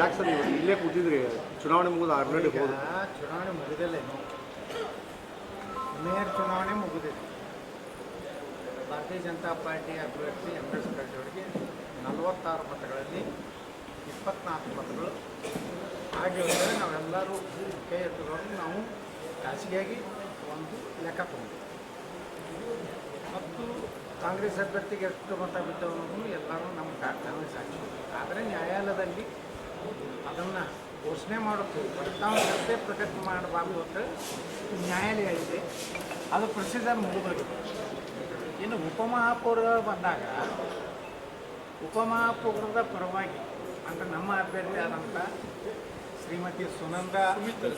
ಯಾಕೆ ಸರ್ ಇಲ್ಲೇ ಕೂತಿದ್ರಿ? ಚುನಾವಣೆ ಮುಗಿದು ಆಲ್ರೆಡಿ ಹೋದ. ಚುನಾವಣೆ ಮುಗಿದಿಲ್ಲೇನು, ಮೇಯರ್ ಚುನಾವಣೆ ಮುಗಿದಿದೆ. ಭಾರತೀಯ ಜನತಾ ಪಾರ್ಟಿ ಅಭ್ಯರ್ಥಿ MS ಕರಜೋಳಿಗೆ 46 ಮತಗಳಲ್ಲಿ 24 ಮತಗಳು ಆಗಿರುತ್ತದೆ. ನಾವೆಲ್ಲರೂ ಕೈ ಎತ್ತುವಾಗ ನಾವು ಖಾಸಗಿಯಾಗಿ ಒಂದು ಲೆಕ್ಕ ತಗೊಂಡು ಮತ್ತು ಕಾಂಗ್ರೆಸ್ ಅಭ್ಯರ್ಥಿಗೆ ಎಷ್ಟು ಮತ ಬಿದ್ದವು ಅನ್ನೋದು ಎಲ್ಲರೂ ನಮ್ಮ ಕಾನೂನು ಸಾಕ್ಷಿ. ಆದರೆ ನ್ಯಾಯಾಲಯದಲ್ಲಿ ಅದನ್ನು ಘೋಷಣೆ ಮಾಡುತ್ತೇವೆ, ಫಲಿತಾಂಶತೆ ಪ್ರಕಟ ಮಾಡಬಾರ್ದು ಅಂತ ನ್ಯಾಯಾಲಯ ಇದೆ. ಅದು ಪ್ರೊಸೀಜರ್ ಮುಗಿದೋಗಿದೆ. ಇನ್ನು ಉಪಮಹಾಪೌರ ಬಂದಾಗ ಉಪಮಹಾಪೌರದ ಪರವಾಗಿ ಅಂದರೆ ನಮ್ಮ ಅಭ್ಯರ್ಥಿ ಆದಂಥ ಶ್ರೀಮತಿ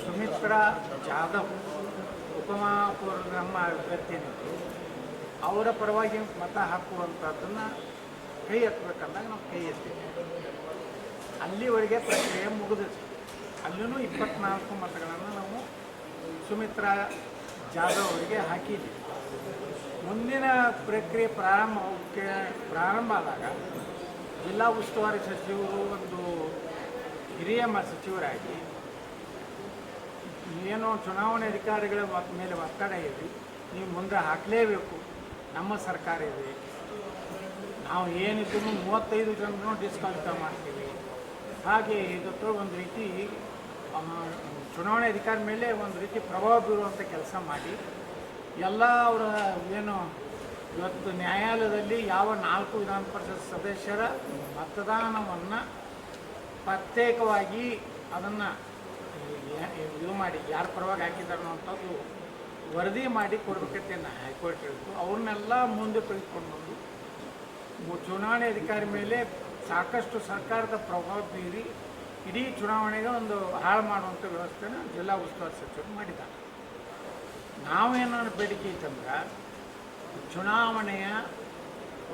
ಸುಮಿತ್ರಾ ಜಾಧವ್ ಉಪಮಹಾಪೌರ ನಮ್ಮ ಅಭ್ಯರ್ಥಿ ಏನಿತ್ತು ಅವರ ಪರವಾಗಿ ಮತ ಹಾಕುವಂಥದ್ದನ್ನು ಕೈ ಎತ್ತಬೇಕಂದಾಗ ನಾವು ಕೈ ಎತ್ತೀವಿ. ಅಲ್ಲಿವರೆಗೆ ಪ್ರಕ್ರಿಯೆ ಮುಗಿದಿದೆ. ಅಲ್ಲೂ 24 ಮತಗಳನ್ನು ನಾವು ಸುಮಿತ್ರಾ ಜಾಧವ್ ಅವರಿಗೆ ಹಾಕಿದ್ದೀವಿ. ಮುಂದಿನ ಪ್ರಕ್ರಿಯೆ ಪ್ರಾರಂಭ ಆದಾಗ ಜಿಲ್ಲಾ ಉಸ್ತುವಾರಿ ಸಚಿವರು ಒಂದು ಹಿರಿಯ ಸಚಿವರಾಗಿ ಏನೋ ಚುನಾವಣೆ ಅಧಿಕಾರಿಗಳ ಮೇಲೆ ಒತ್ತಡ ಇದೆ, ನೀವು ಮುಂದೆ ಹಾಕಲೇಬೇಕು, ನಮ್ಮ ಸರ್ಕಾರ ಇದೆ, ನಾವು ಏನಿದ್ರು 35 ಜನರನ್ನು ಡಿಸ್ಕ್ವಾಲಿಫೈ ಮಾಡ್ತೀವಿ. ಹಾಗೆ ಇದಕ್ಕೆ ಒಂದು ರೀತಿ ಚುನಾವಣೆ ಅಧಿಕಾರಿ ಮೇಲೆ ಒಂದು ರೀತಿ ಪ್ರಭಾವ ಬೀರುವಂಥ ಕೆಲಸ ಮಾಡಿ ಎಲ್ಲ ಅವರ ಏನು ಇವತ್ತು ನ್ಯಾಯಾಲಯದಲ್ಲಿ ಯಾವ 4 ವಿಧಾನ ಪರಿಷತ್ ಸದಸ್ಯರ ಮತದಾನವನ್ನು ಪ್ರತ್ಯೇಕವಾಗಿ ಅದನ್ನು ಇದು ಮಾಡಿ ಯಾರ ಪರವಾಗಿ ಹಾಕಿದ್ದಾರೆ ಅನ್ನೋಂಥದ್ದು ವರದಿ ಮಾಡಿ ಕೊಡಬೇಕಂತ ಹೈಕೋರ್ಟ್ ಹೇಳಿದ್ರು. ಅವ್ರನ್ನೆಲ್ಲ ಮುಂದೆ ತೆಗೆದುಕೊಂಡು ಬಂದು ಚುನಾವಣೆ ಅಧಿಕಾರಿ ಮೇಲೆ ಸಾಕಷ್ಟು ಸರ್ಕಾರದ ಪ್ರಭಾವ ಬೀರಿ ಇಡೀ ಚುನಾವಣೆಗೆ ಒಂದು ಹಾಳು ಮಾಡುವಂಥ ವ್ಯವಸ್ಥೆನ ಜಿಲ್ಲಾ ಉಸ್ತುವಾರಿ ಸಚಿವರು ಮಾಡಿದ್ದಾರೆ. ನಾವೇನೋ ಬೇಡಿಕೆ ಇತ್ತಂದ್ರೆ ಚುನಾವಣೆಯ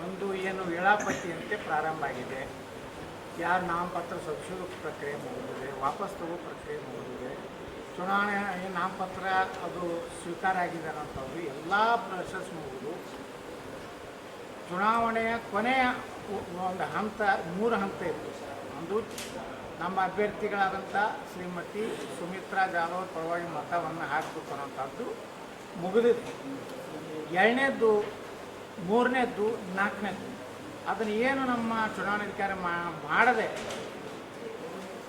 ಒಂದು ಏನು ವೇಳಾಪಟ್ಟಿಯಂತೆ ಪ್ರಾರಂಭ ಆಗಿದೆ. ಯಾರು ನಾಮಪತ್ರ ಸಲ್ಲಿಸೋ ಪ್ರಕ್ರಿಯೆ ಮುಗಿದಿದೆ, ವಾಪಸ್ ತಗೋ ಪ್ರಕ್ರಿಯೆ ಮುಗಿದಿದೆ, ಚುನಾವಣೆ ನಾಮಪತ್ರ ಅದು ಸ್ವೀಕಾರ ಆಗಿದೆ ಅನ್ನೋಂಥದ್ದು ಎಲ್ಲ ಪ್ರೊಸೆಸ್ ಮುಗಿದು ಚುನಾವಣೆಯ ಕೊನೆಯ ಒಂದು ಹಂತ 3 ಹಂತ ಇತ್ತು. ಒಂದು ನಮ್ಮ ಅಭ್ಯರ್ಥಿಗಳಾದಂಥ ಶ್ರೀಮತಿ ಸುಮಿತ್ರಾ ಜಾಧವ್ ಪರವಾಗಿ ಮತವನ್ನು ಹಾಕಬೇಕು ಅನ್ನೋಂಥದ್ದು ಮುಗಿದಿತ್ತು. 2ನೇದ್ದು, 3ನೇದ್ದು, 4ನೇದ್ದು ಅದನ್ನು ಏನು ನಮ್ಮ ಚುನಾವಣಾಧಿಕಾರಿ ಮಾಡದೆ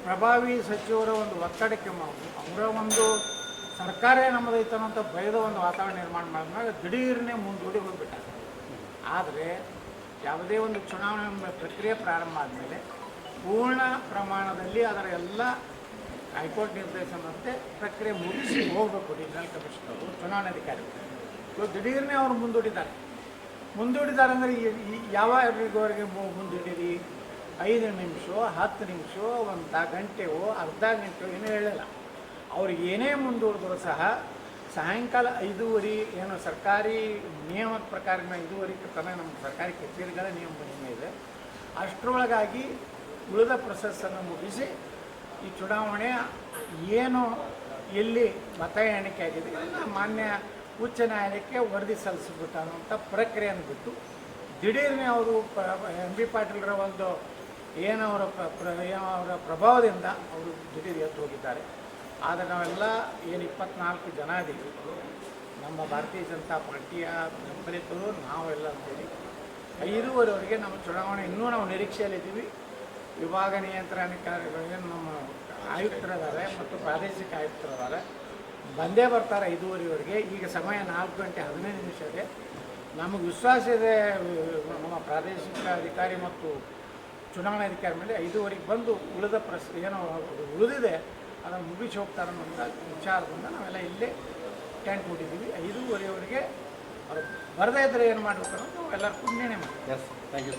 ಪ್ರಭಾವಿ ಸಚಿವರ ಒಂದು ಒತ್ತಡಕ್ಕೆ ಅವರ ಒಂದು ಸರ್ಕಾರ ನಮ್ಮದೈತೆ ಅನ್ನೋಂಥ ಭಯದ ಒಂದು ವಾತಾವರಣ ನಿರ್ಮಾಣ ಮಾಡಿದಾಗ ದಿಢೀರನ್ನೇ ಮುಂದೂಡಿ ಹೋಗಿಬಿಟ್ಟಾರೆ. ಆದರೆ ಯಾವುದೇ ಒಂದು ಚುನಾವಣೆ ಪ್ರಕ್ರಿಯೆ ಪ್ರಾರಂಭ ಆದಮೇಲೆ ಪೂರ್ಣ ಪ್ರಮಾಣದಲ್ಲಿ ಅದರ ಎಲ್ಲ ಹೈಕೋರ್ಟ್ ನಿರ್ದೇಶನದಂತೆ ಪ್ರಕ್ರಿಯೆ ಮುಗಿಸಿ ಹೋಗಬೇಕು. ಡಿವಿಷನಲ್ ಕಮಿಷನರು ಚುನಾವಣಾಧಿಕಾರಿ ದಿಢೀರನ್ನೇ ಅವರು ಮುಂದೂಡಿದ್ದಾರೆ ಅಂದರೆ ಯಾವವರೆಗೆ ಮುಂದೂಡಿರಿ? 5 ನಿಮಿಷ, 10 ನಿಮಿಷ, 1 ಗಂಟೆಯೋ ಅರ್ಧ ಗಂಟೆಯೋ ಏನೂ ಹೇಳಿಲ್ಲ. ಅವ್ರಿಗೆ ಏನೇ ಮುಂದೂಡಿದ್ರು ಸಹ ಸಾಯಂಕಾಲ 5:30 ಏನು ಸರ್ಕಾರಿ ನಿಯಮದ ಪ್ರಕಾರ 5:30 ತನಕ ನಮ್ಮ ಸರ್ಕಾರಿ ಕಚೇರಿಗಳ ನಿಯಮ ಇದೆ. ಅಷ್ಟರೊಳಗಾಗಿ ಉಳಿದ ಪ್ರೊಸೆಸ್ಸನ್ನು ಮುಗಿಸಿ ಈ ಚುನಾವಣೆ ಏನು ಎಲ್ಲಿ ಮತ ಎಣಿಕೆ ಆಗಿದೆ ಮಾನ್ಯ ಉಚ್ಚ ನ್ಯಾಯಾಲಯಕ್ಕೆ ವರದಿ ಸಲ್ಲಿಸ್ಬಿಟ್ಟು ಅನ್ನೋಂಥ ಪ್ರಕ್ರಿಯೆಯನ್ನು ಬಿಟ್ಟು ದಿಢೀರನೇ ಅವರು MB ಪಾಟೀಲ್ರ ಒಂದು ಏನವರ ಪ್ರಭಾವದಿಂದ ಅವರು ದಿಢೀರ್ ಎದ್ದು ಹೋಗಿದ್ದಾರೆ. ಆದರೆ ನಾವೆಲ್ಲ ಏನು 24 ಜನ ಇದ್ದೀವಿ, ನಮ್ಮ ಭಾರತೀಯ ಜನತಾ ಪಾರ್ಟಿಯ ಬೆಂಬಲಿತರು ನಾವೆಲ್ಲ ಅಂತೇಳಿ 5:30ವರೆಗೆ ನಮ್ಮ ಚುನಾವಣೆ ಇನ್ನೂ ನಾವು ನಿರೀಕ್ಷೆಯಲ್ಲಿದ್ದೀವಿ. ವಿಭಾಗ ನಿಯಂತ್ರಣಾಧಿಕಾರಿಗಳೇನು ನಮ್ಮ ಆಯುಕ್ತರಿದ್ದಾರೆ ಮತ್ತು ಪ್ರಾದೇಶಿಕ ಆಯುಕ್ತರಿದ್ದಾರೆ, ಬಂದೇ ಬರ್ತಾರೆ 5:30ವರೆಗೆ. ಈಗ ಸಮಯ 4 ಗಂಟೆ 15 ನಿಮಿಷ ಇದೆ. ನಮಗೆ ವಿಶ್ವಾಸ ಇದೆ ನಮ್ಮ ಪ್ರಾದೇಶಿಕ ಅಧಿಕಾರಿ ಮತ್ತು ಚುನಾವಣಾಧಿಕಾರಿ ಮೇಲೆ 5:30ಗೆ ಬಂದು ಉಳಿದ ಏನೋ ಉಳಿದಿದೆ ಅದನ್ನು ಮುಗಿಸಿ ಹೋಗ್ತಾರೆ ಅನ್ನೋ ವಿಚಾರದಿಂದ ನಾವೆಲ್ಲ ಇಲ್ಲೇ ಟೆಂಟ್ ಮುಟ್ಟಿದ್ದೀವಿ. 5:30ವರೆಗೆ ಅವ್ರು ಬರದೇ ಇದ್ದರೆ ಏನು ಮಾಡಬೇಕು ಅನ್ನೋದು ನಾವು ಎಲ್ಲರೂ ನಿರ್ಣಯ ಮಾಡ್ತೀವಿ. Yes, thank you.